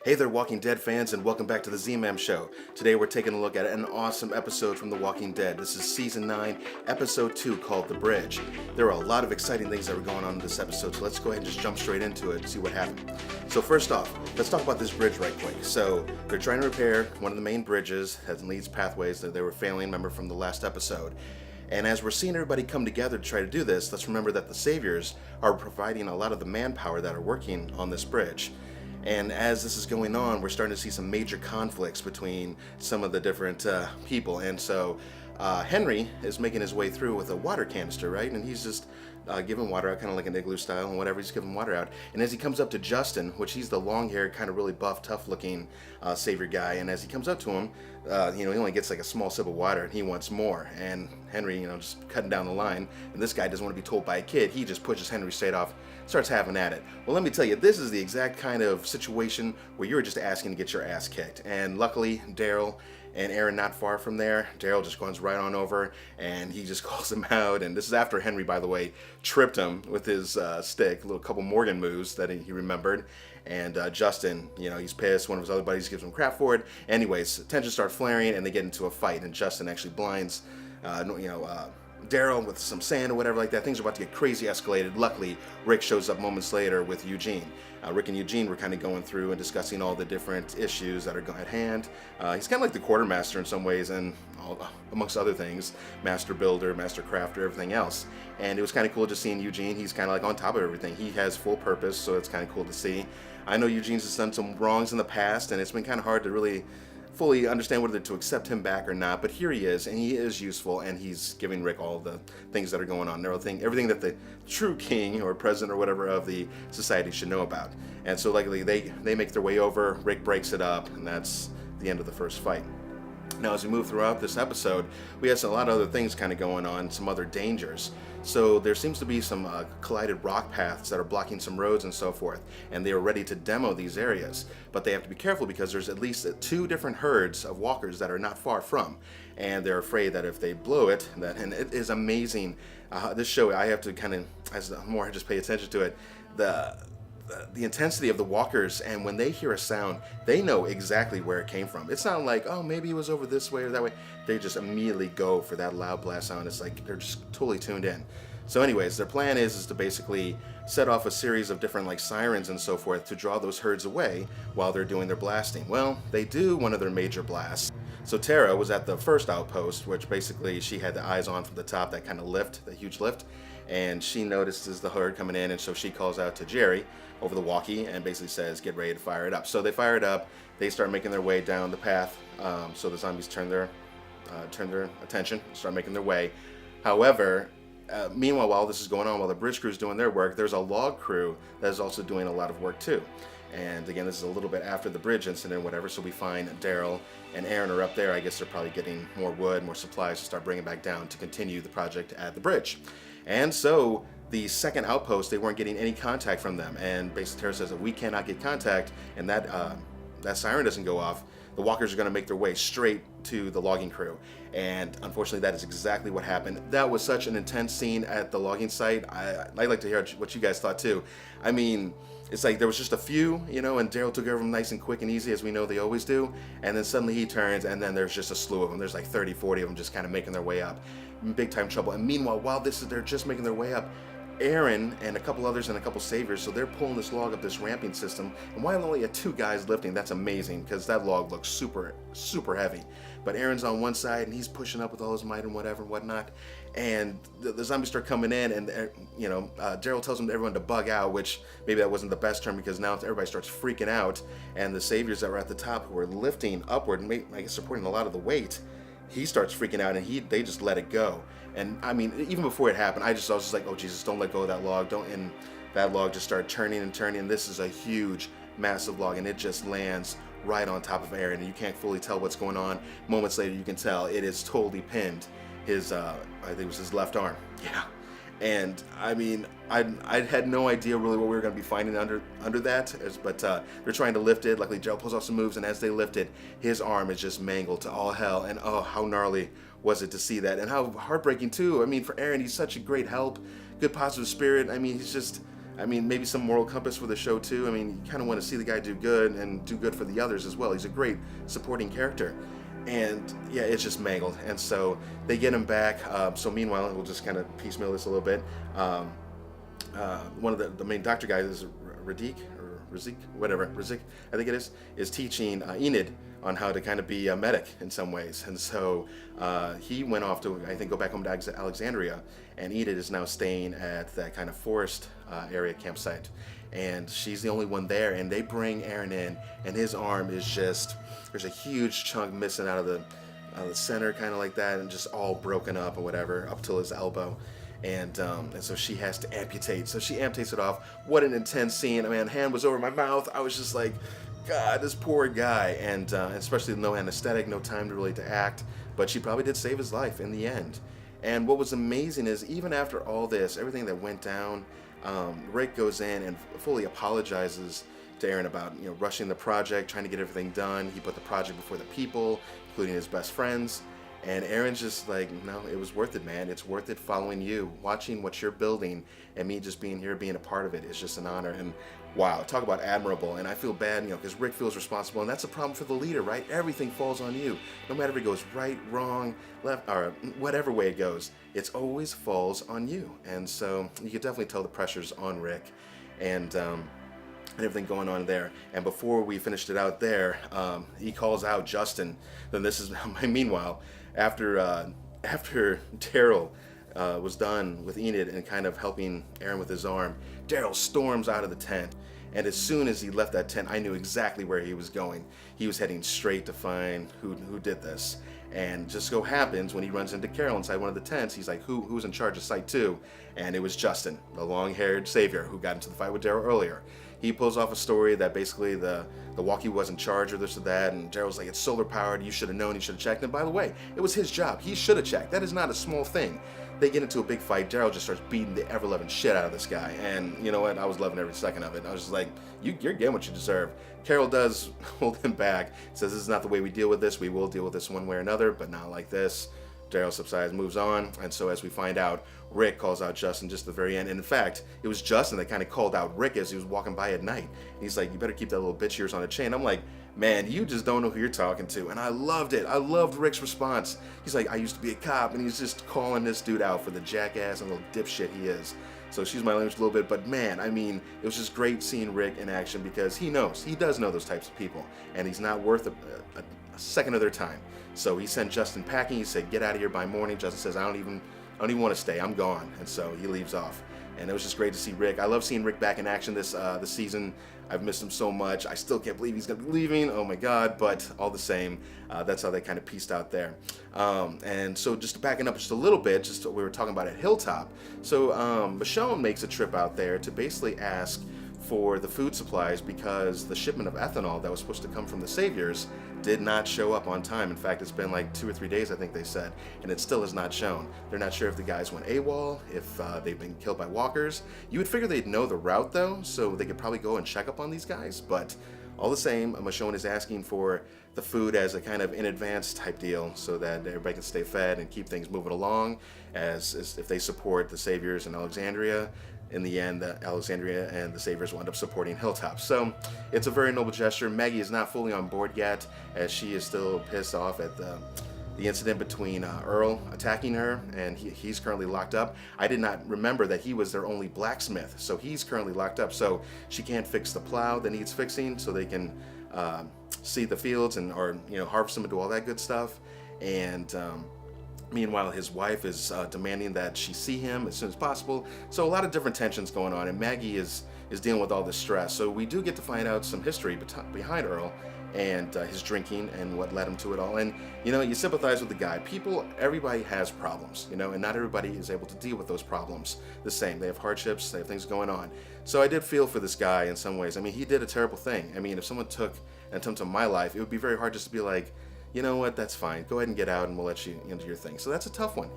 Hey there, Walking Dead fans, and welcome back to the Z-Man Show. Today we're taking a look at an awesome episode from The Walking Dead. This is Season 9, Episode 2, called The Bridge. There are a lot of exciting things that were going on in this episode, so let's go ahead and just jump straight into it and see what happened. So first off, let's talk about this bridge right quick. So they're trying to repair one of the main bridges that leads pathways that they were failing, remember, from the last episode. And as we're seeing everybody come together to try to do this, let's remember that the Saviors are providing a lot of the manpower that are working on this bridge. And as this is going on, we're starting to see some major conflicts between some of the different people. And so Henry is making his way through with a water canister, right? And he's just giving water out, kind of like an igloo style and whatever. He's giving water out. And as he comes up to Justin, which he's the long-haired, kind of really buff, tough-looking savior guy. And as he comes up to him, he only gets like a small sip of water, and he wants more. And Henry, just cutting down the line. And this guy doesn't want to be told by a kid. He just pushes Henry straight off, starts having at it. Well, let me tell you, this is the exact kind of situation where you're just asking to get your ass kicked. And luckily, Darryl and Erin not far from there. Darryl just goes right on over, and he just calls him out. And this is after Henry, by the way, tripped him with his stick, a little couple Morgan moves that he remembered. And Justin, he's pissed. One of his other buddies gives him crap for it. Anyways, tensions start flaring, and they get into a fight. And Justin actually blinds, Darryl with some sand or whatever like that. Things are about to get crazy escalated. Luckily, Rick shows up moments later with Eugene. Rick and Eugene were kind of going through and discussing all the different issues that are at hand. He's kind of like the quartermaster in some ways, and amongst other things, master builder, master crafter, everything else. And it was kind of cool just seeing Eugene. He's kind of like on top of everything. He has full purpose, so it's kind of cool to see. I know Eugene's has done some wrongs in the past, and it's been kind of hard to really fully understand whether to accept him back or not, but here he is, and he is useful, and he's giving Rick all the things that are going on, everything that the true king or president or whatever of the society should know about. And so likely they make their way over, Rick breaks it up, and that's the end of the first fight. Now, as we move throughout this episode, we have a lot of other things kind of going on, some other dangers. So there seems to be some collided rock paths that are blocking some roads and so forth, and they are ready to demo these areas. But they have to be careful because there's at least 2 different herds of walkers that are not far from, and they're afraid that if they blow it, and it is amazing. This show, I have to kind of, as the more I just pay attention to it, the intensity of the walkers, and when they hear a sound, they know exactly where it came from. It's not like, oh, maybe it was over this way or that way. They just immediately go for that loud blast sound. It's like they're just totally tuned in. So anyways, their plan is to basically set off a series of different like sirens and so forth to draw those herds away while they're doing their blasting. Well, they do one of their major blasts. So Tara was at the first outpost, which basically she had the eyes on from the top, that kind of lift, the huge lift, and she notices the herd coming in, and so she calls out to Jerry over the walkie and basically says, get ready to fire it up. So they fire it up, they start making their way down the path, so the zombies turn their attention, start making their way. However, meanwhile, while this is going on, while the bridge crew is doing their work, there's a log crew that is also doing a lot of work too. And again, this is a little bit after the bridge incident or whatever, so we find Darryl and Erin are up there. I guess they're probably getting more wood, more supplies to start bringing back down to continue the project at the bridge. And so the second outpost, they weren't getting any contact from them, and basically Tara says that we cannot get contact, and that siren doesn't go off. The walkers are going to make their way straight to the logging crew, and unfortunately that is exactly what happened. That was such an intense scene at the logging site. I'd like to hear what you guys thought too. I mean, it's like there was just a few, and Darryl took over them nice and quick and easy, as we know they always do, and then suddenly he turns, and then there's just a slew of them. There's like 30, 40 of them just kind of making their way up. Big time trouble. And meanwhile, while they're just making their way up, Erin and a couple others and a couple saviors, so they're pulling this log up this ramping system, and while only 2 guys lifting, that's amazing because that log looks super heavy. But Erin's on one side and he's pushing up with all his might and whatnot, and the zombies start coming in, and Darryl tells everyone to bug out, which maybe that wasn't the best term because now everybody starts freaking out, and the saviors that were at the top who were lifting upward and I guess supporting a lot of the weight, he starts freaking out, and they just let it go. And I mean, even before it happened, I was just like, oh Jesus, don't let go of that log. And that log just started turning and turning. This is a huge, massive log, and it just lands right on top of Erin, and you can't fully tell what's going on. Moments later, you can tell it is totally pinned his, I think it was his left arm. Yeah. And I mean, I had no idea really what we were going to be finding under that, but they're trying to lift it. Luckily, Joe pulls off some moves, and as they lift it, his arm is just mangled to all hell. And oh, how gnarly was it to see that, and how heartbreaking too. I mean, for Erin, he's such a great help, good positive spirit. I mean, he's just I mean, maybe some moral compass for the show too. I mean, you kind of want to see the guy do good and do good for the others as well. He's a great supporting character. And yeah, it's just mangled. And so they get him back. So meanwhile, we'll just kind of piecemeal this a little bit. One of the main doctor guys is Razik, I think it is teaching Enid on how to kind of be a medic in some ways. And so he went off to, I think, go back home to Alexandria, and Enid is now staying at that kind of forest area campsite. And she's the only one there, and they bring Erin in, and his arm is just, there's a huge chunk missing out of the center, kind of like that, and just all broken up or whatever, up till his elbow. And so she has to amputate. So she amputates it off. What an intense scene. I mean, hand was over my mouth. I was just like, God, this poor guy. And especially no anesthetic, no time to really to act. But she probably did save his life in the end. And what was amazing is even after all this, everything that went down, Rick goes in and fully apologizes to Erin about rushing the project, trying to get everything done. He put the project before the people, including his best friends. And Erin's just like, no, it was worth it, man. It's worth it following you, watching what you're building, and me just being here, being a part of it. It's just an honor. And wow, talk about admirable. And I feel bad, because Rick feels responsible, and that's a problem for the leader, right? Everything falls on you. No matter if it goes right, wrong, left, or whatever way it goes, it always falls on you. And so you can definitely tell the pressure's on Rick, and everything going on there. And before we finished it out there, he calls out Justin. Then this is meanwhile, after Darryl was done with Enid and kind of helping Erin with his arm, Darryl storms out of the tent. And as soon as he left that tent, I knew exactly where he was going. He was heading straight to find who did this. And just so happens, when he runs into Carol inside one of the tents, he's like, who's in charge of Site 2? And it was Justin, the long-haired savior who got into the fight with Darryl earlier. He pulls off a story that basically the walkie was in charge or this or that, and Darryl's like, it's solar powered, you should have known, you should have checked. And by the way, it was his job. He should have checked. That is not a small thing. They get into a big fight. Darryl just starts beating the ever-loving shit out of this guy. And you know what? I was loving every second of it. I was just like, you're getting what you deserve. Carol does hold him back, says this is not the way we deal with this. We will deal with this one way or another, but not like this. Darryl subsides, moves on, and so as we find out, Rick calls out Justin just at the very end. And in fact, it was Justin that kind of called out Rick as he was walking by at night. He's like, you better keep that little bitch of yours on a chain. I'm like, man, you just don't know who you're talking to. And I loved it. I loved Rick's response. He's like, I used to be a cop, and he's just calling this dude out for the jackass and little dipshit he is. So excuse my language a little bit, but man, I mean, it was just great seeing Rick in action because he does know those types of people, and he's not worth a second of their time. So he sent Justin packing. He said, get out of here by morning. Justin says, I don't even want to stay. I'm gone. And so he leaves off. And it was just great to see Rick. I love seeing Rick back in action this season. I've missed him so much. I still can't believe he's going to be leaving. Oh my God. But all the same, that's how they kind of pieced out there. And so just backing up just a little bit, just what we were talking about at Hilltop. So Michonne makes a trip out there to basically ask for the food supplies because the shipment of ethanol that was supposed to come from the Saviors did not show up on time. In fact, it's been like 2 or 3 days, I think they said, and it still has not shown. They're not sure if the guys went AWOL, if they've been killed by walkers. You would figure they'd know the route though, so they could probably go and check up on these guys, but all the same, Michonne is asking for the food as a kind of in advance type deal so that everybody can stay fed and keep things moving along as if they support the Saviors in Alexandria. In the end, Alexandria and the Saviors will end up supporting Hilltop. So it's a very noble gesture. Maggie is not fully on board yet, as she is still pissed off at the incident between Earl attacking her, and he's currently locked up. I did not remember that he was their only blacksmith, so he's currently locked up. So she can't fix the plow that needs fixing, so they can seed the fields or harvest them and do all that good stuff. And meanwhile, his wife is demanding that she see him as soon as possible. So a lot of different tensions going on, and Maggie is dealing with all this stress. So we do get to find out some history behind Earl and his drinking and what led him to it all. And you sympathize with the guy. Everybody has problems, and not everybody is able to deal with those problems the same. They have hardships, they have things going on. So I did feel for this guy in some ways. I mean, he did a terrible thing. I mean, if someone took an attempt on my life, it would be very hard just to be like, you know what, that's fine. Go ahead and get out and we'll let you into your thing. So that's a tough one,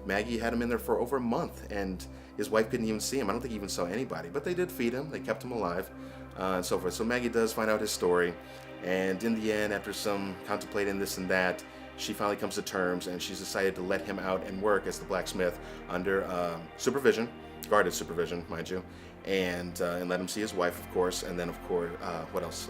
Maggie had him in there for over a month and his wife couldn't even see him. I don't think he even saw anybody, but they did feed him. They kept him alive and so forth. So Maggie does find out his story. And in the end, after some contemplating this and that, she finally comes to terms and she's decided to let him out and work as the blacksmith under supervision, guarded supervision, mind you. and let him see his wife, of course. And then, of course, what else?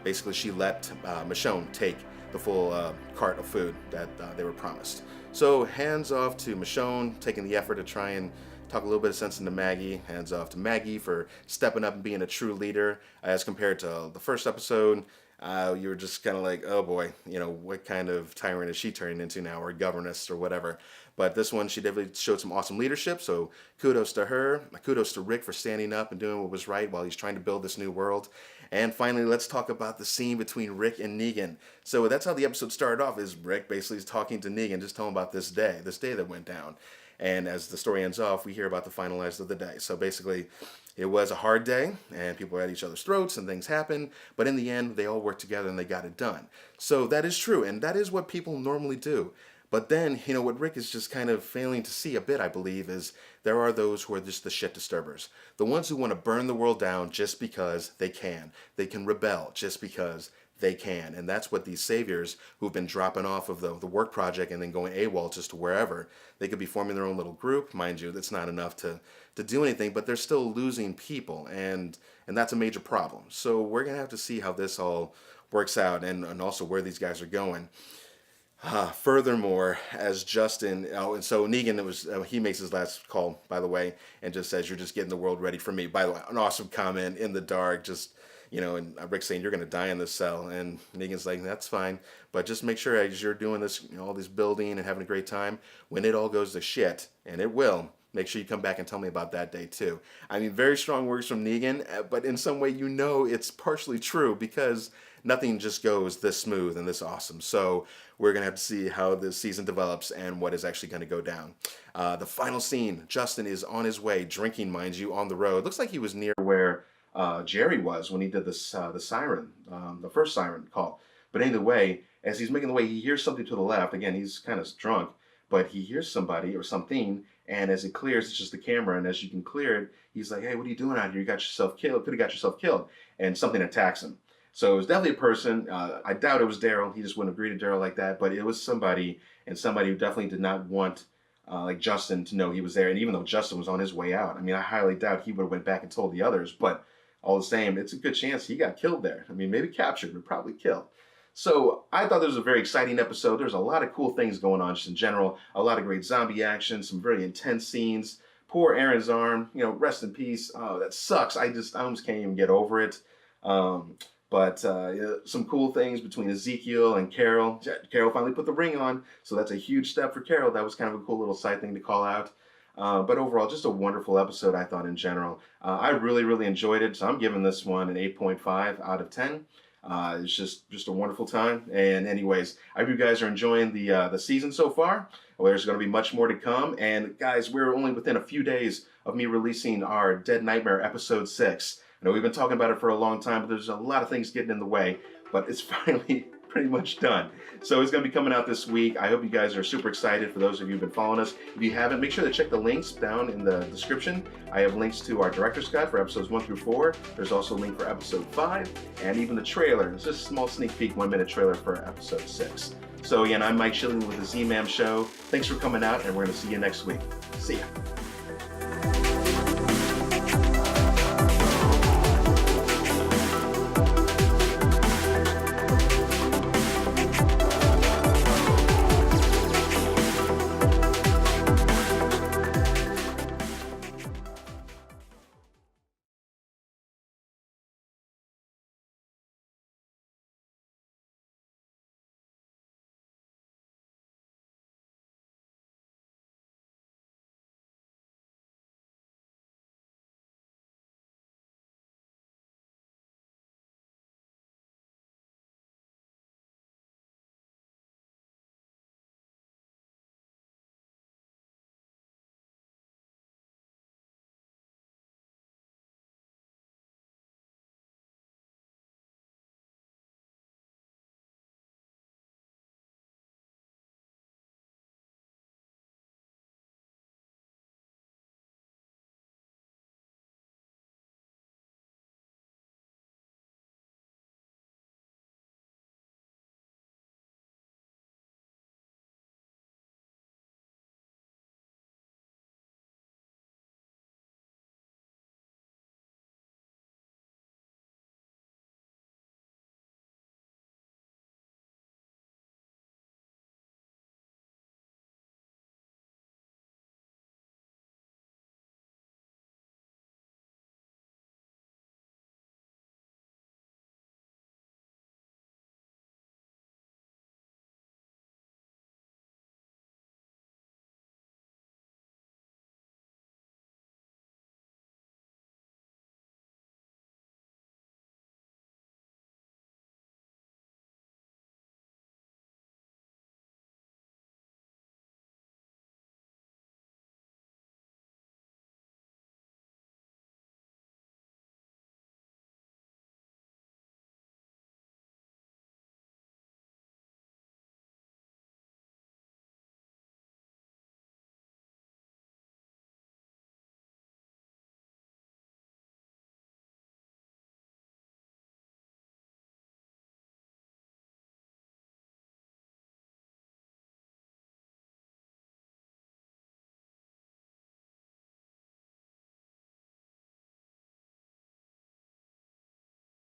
Basically, she let Michonne take the full cart of food that they were promised. So hands off to Michonne, taking the effort to try and talk a little bit of sense into Maggie. Hands off to Maggie for stepping up and being a true leader. As compared to the first episode, you were just kind of like, oh boy, what kind of tyrant is she turning into now, or governess, or whatever. But this one, she definitely showed some awesome leadership, so kudos to her. Kudos to Rick for standing up and doing what was right while he's trying to build this new world. And finally, let's talk about the scene between Rick and Negan. So that's how the episode started off, is Rick basically is talking to Negan, just telling about this day that went down. And as the story ends off, we hear about the finalized of the day. So basically, it was a hard day, and people were at each other's throats, and things happened. But in the end, they all worked together, and they got it done. So that is true, and that is what people normally do. But then, what Rick is just kind of failing to see a bit, I believe, is there are those who are just the shit disturbers. The ones who want to burn the world down just because they can. They can rebel just because they can. And that's what these saviors who've been dropping off of the work project and then going AWOL just to wherever, they could be forming their own little group. Mind you, that's not enough to do anything, but they're still losing people, and that's a major problem. So we're going to have to see how this all works out, and also where these guys are going. Furthermore, as Justin, and so Negan, he makes his last call, by the way, and just says, "You're just getting the world ready for me." By the way, an awesome comment in the dark, just, and Rick saying, "You're going to die in this cell," and Negan's like, "That's fine, but just make sure as you're doing this, all this building and having a great time, when it all goes to shit, and it will, make sure you come back and tell me about that day too." I mean, very strong words from Negan, but in some way, it's partially true, because nothing just goes this smooth and this awesome. So we're going to have to see how this season develops and what is actually going to go down. The final scene, Justin is on his way, drinking, mind you, on the road. Looks like he was near where Jerry was when he did the siren, the first siren call. But anyway, as he's making the way, he hears something to the left. Again, he's kind of drunk, but he hears somebody or something. And as it clears, it's just the camera. And as you can clear it, he's like, "Hey, what are you doing out here? You got yourself killed. Could have got yourself killed." And something attacks him. So it was definitely a person. I doubt it was Darryl. He just wouldn't have greeted Darryl like that. But it was somebody, and somebody who definitely did not want Justin to know he was there. And even though Justin was on his way out, I mean, I highly doubt he would have went back and told the others. But all the same, it's a good chance he got killed there. I mean, maybe captured, but probably killed. So I thought this was a very exciting episode. There's a lot of cool things going on just in general. A lot of great zombie action, some very intense scenes. Poor Erin's arm, rest in peace. Oh, that sucks. I almost can't even get over it. But some cool things between Ezekiel and Carol. Carol finally put the ring on, so that's a huge step for Carol. That was kind of a cool little side thing to call out. But overall, just a wonderful episode, I thought, in general. I really, really enjoyed it, so I'm giving this one an 8.5 out of 10. It's just a wonderful time. And anyways, I hope you guys are enjoying the season so far. Well, there's going to be much more to come. And guys, we're only within a few days of me releasing our Dead Nightmare episode 6. I know we've been talking about it for a long time, but there's a lot of things getting in the way. But it's finally pretty much done. So it's going to be coming out this week. I hope you guys are super excited. For those of you who've been following us, if you haven't, make sure to check the links down in the description. I have links to our director's cut for episodes 1 through 4. There's also a link for episode 5, and even the trailer. It's just a small sneak peek, 1-minute trailer for episode 6. So again, I'm Mike Schilling with the Z-Man Show. Thanks for coming out, and we're going to see you next week. See ya.